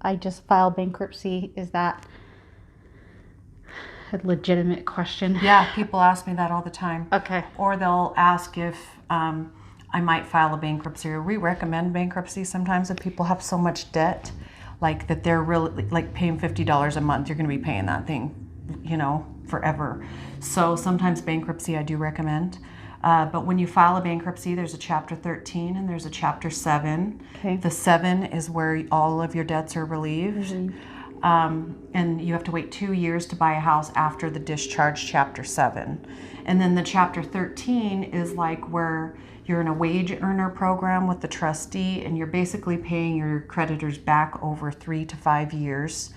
I just filed bankruptcy, is that a legitimate question? Yeah, people ask me that all the time. Okay. Or they'll ask if I might file a bankruptcy, or we recommend bankruptcy sometimes if people have so much debt, like that they're really like paying $50 a month. You're going to be paying that thing, forever. So sometimes bankruptcy I do recommend. But when you file a bankruptcy, there's a Chapter 13 and there's a Chapter 7. Okay. The 7 is where all of your debts are relieved. And you have to wait 2 years to buy a house after the discharge Chapter 7. And then the Chapter 13 is like where you're in a wage earner program with the trustee, and you're basically paying your creditors back over 3 to 5 years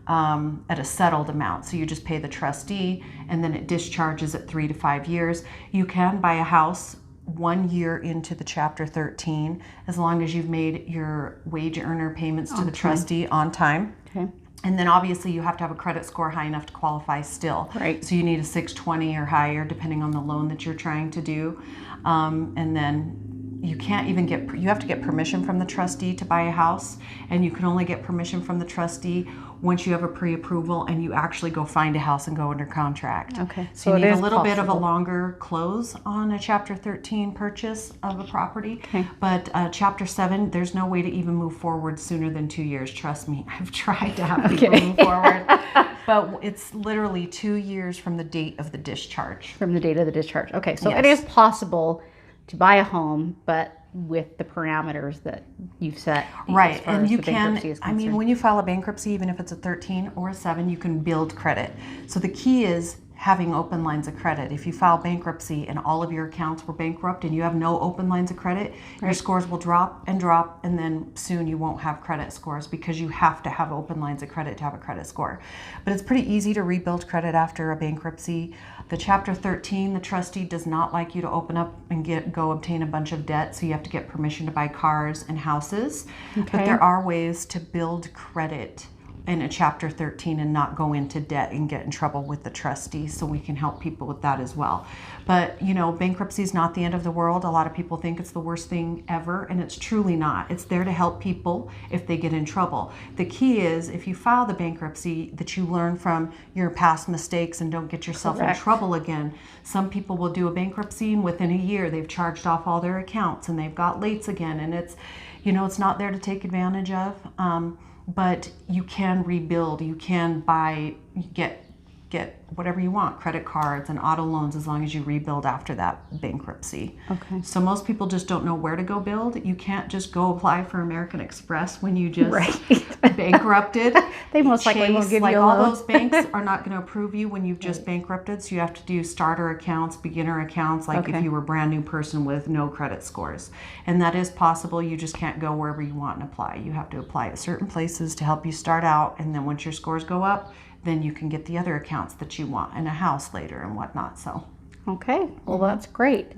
at a settled amount. So you just pay the trustee, and then it discharges at 3 to 5 years. You can buy a house 1 year into the Chapter 13 as long as you've made your wage earner payments to the trustee on time. Okay. And then obviously you have to have a credit score high enough to qualify still. Right. So you need a 620 or higher depending on the loan that you're trying to do. And then you can't even you have to get permission from the trustee to buy a house, and you can only get permission from the trustee once you have a pre-approval and you actually go find a house and go under contract. Okay. So you need a little bit of a longer close on a Chapter 13 purchase of a property. Okay. But Chapter 7, there's no way to even move forward sooner than 2 years. Trust me, I've tried to have people move forward. But it's literally 2 years from the date of the discharge. From the date of the discharge. Okay, so Yes. it is possible to buy a home, but with the parameters that you've set. Right, as far and as you the can, bankruptcy is I mean, concerned. when you file a bankruptcy, even if it's a 13 or a 7, you can build credit. So the key is having open lines of credit. If you file bankruptcy and all of your accounts were bankrupt and you have no open lines of credit, your scores will drop, and then soon you won't have credit scores because you have to have open lines of credit to have a credit score. But it's pretty easy to rebuild credit after a bankruptcy. The Chapter 13, the trustee does not like you to open up and go obtain a bunch of debt, so you have to get permission to buy cars and houses. Okay. But there are ways to build credit in a Chapter 13 and not go into debt and get in trouble with the trustee, so we can help people with that as well. But bankruptcy is not the end of the world. A lot of people think it's the worst thing ever, and it's truly not. It's there to help people if they get in trouble. The key is, if you file the bankruptcy, that you learn from your past mistakes and don't get yourself in trouble again. Some people will do a bankruptcy and within a year they've charged off all their accounts and they've got lates again, and it's it's not there to take advantage of. But you can rebuild. You can get whatever you want, credit cards and auto loans, as long as you rebuild after that bankruptcy. Okay. So most people just don't know where to go build. You can't just go apply for American Express when you just bankrupted. They most likely won't give you a all loan. those banks are not going to approve you when you've just bankrupted. So you have to do starter accounts, beginner accounts, like if you were a brand new person with no credit scores. And that is possible. You just can't go wherever you want and apply. You have to apply at certain places to help you start out. And then once your scores go up, then you can get the other accounts that you want and a house later and whatnot. So Okay, well, that's great.